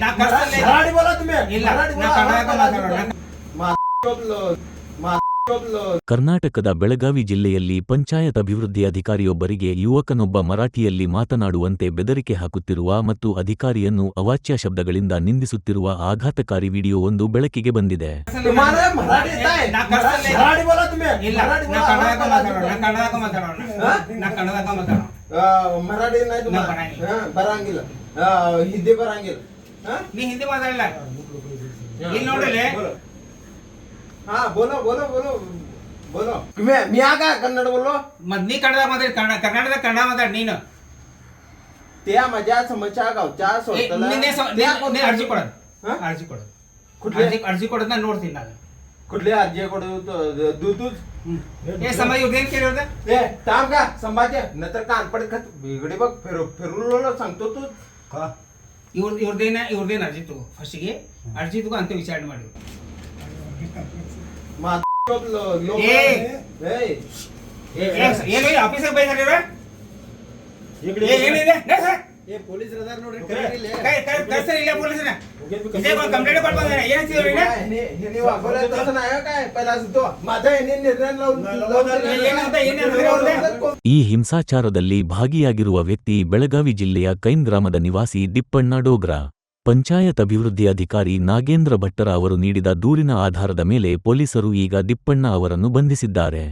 ನಾ ಕನ್ನಡದಲ್ಲೇ मराठी बोला तुम्ही ಇಲ್ಲ मराठी ನಾ बोला ಕನ್ನಡ ಕರ್ನಾಟಕದ ಬೆಳಗಾವಿ ಜಿಲ್ಲೆಯಲ್ಲಿ ಪಂಚಾಯತ್ ಅಭಿವೃದ್ಧಿ ಅಧಿಕಾರಿಯೊಬ್ಬರಿಗೆ ಯುವಕನೊಬ್ಬ ಮರಾಠಿಯಲ್ಲಿ ಮಾತನಾಡುವಂತೆ ಬೆದರಿಕೆ ಹಾಕುತ್ತಿರುವ ಮತ್ತು ಅಧಿಕಾರಿಯನ್ನು ಅವಾಚ್ಯ ಶಬ್ದಗಳಿಂದ ನಿಂದಿಸುತ್ತಿರುವ ಆಘಾತಕಾರಿ ವಿಡಿಯೋವೊಂದು ಬೆಳಕಿಗೆ ಬಂದಿದೆ. तुम्हाला मराठी येत आहे ನಾ ಕನ್ನಡದಲ್ಲೇ मराठी बोला तुम्ही ಇಲ್ಲ मराठी ನಾ बोला ಕನ್ನಡದಾಗ ಮಾತಾಡೋಣ ನಾ ಕನ್ನಡದಾಗ ಮಾತಾಡೋಣ मराठी नाही ನಾ तुम्हाला ಬರಂಗಿಲ್ಲ. ಬರಂಗಿಲ್ಲ ಹಿಂದಿ ಬರಂಗಿಲ್ಲ ನೀ ಹಿಂದಿ ಮಾತಾಡಲ್ಲ ಇಲ್ಲಿ ನೋಡಲೆ हा बोलो बोलो बोलो बोलो मी आगा कन्नड बोलो ಮತ್ ನೀ ಕನ್ನಡದಾಗ ಮಾತಾಡಿ ಕರ್ನಾಟಕದಾಗ ಕನ್ನಡ ಮಾತಾಡಿ ನೀನು त्या माझ्या समस्या गावच्या सोडतला ನೀ ಅರ್ಜಿ ಕೊಡೋದು ಹಾ? ಅರ್ಜಿ ಕೊಡೋದು कुठले ಅರ್ಜಿ ಕೊಡೋದು ನಾನು ನೋಡ್ತೀನಿ ನಾನು कुठले अर्ज कोडू दूध ಏ ಸಮಯ ಇವ್ರದೇನ್ ಕೇಳಿರೋದ ए थांब का संभाजी नंतर कानपड इकडे बघ फिरून सांगतो तू ಇವ್ರದೇನ ಅರ್ಜಿ ತಗೋ ಫಸ್ಟಿಗೆ ಅರ್ಜಿ ತಗೋ ಅಂತ ವಿಚಾರಣೆ ಮಾಡಿ ಏನು ಆಫೀಸಿಗೆ ಬೈದಾರ ಏನಿದೆ पोलीस रदार ನೋಡ್ರಿ ಕಳ್ಸರಿ ಇಲ್ಲ ಪೊಲೀಸನ ಕಂಪ್ಲೇಂಟ್ ಕೊಡ್ಬಂದ್ರೆ ಏನ್ ಹಚ್ಚಿದ್ರು हे वापरलं तसं नाही काय पहिला तो माझा हे निर्णय ಈ ಹಿಂಸಾಚಾರದಲ್ಲಿ ಭಾಗಿಯಾಗಿರುವ ವ್ಯಕ್ತಿ ಬೆಳಗಾವಿ ಜಿಲ್ಲೆಯ ಕೈನ್ ಗ್ರಾಮದ ನಿವಾಸಿ ದಿಪ್ಪಣ್ಣ ಡೋಗ್ರಾ. ಪಂಚಾಯತ್ ಅಭಿವೃದ್ಧಿ ಅಧಿಕಾರಿ ನಾಗೇಂದ್ರ ಭಟ್ಟರ ಅವರು ನೀಡಿದ ದೂರಿನ ಆಧಾರದ ಮೇಲೆ ಪೊಲೀಸರು ಈಗ ದಿಪ್ಪಣ್ಣ ಅವರನ್ನು ಬಂಧಿಸಿದ್ದಾರೆ.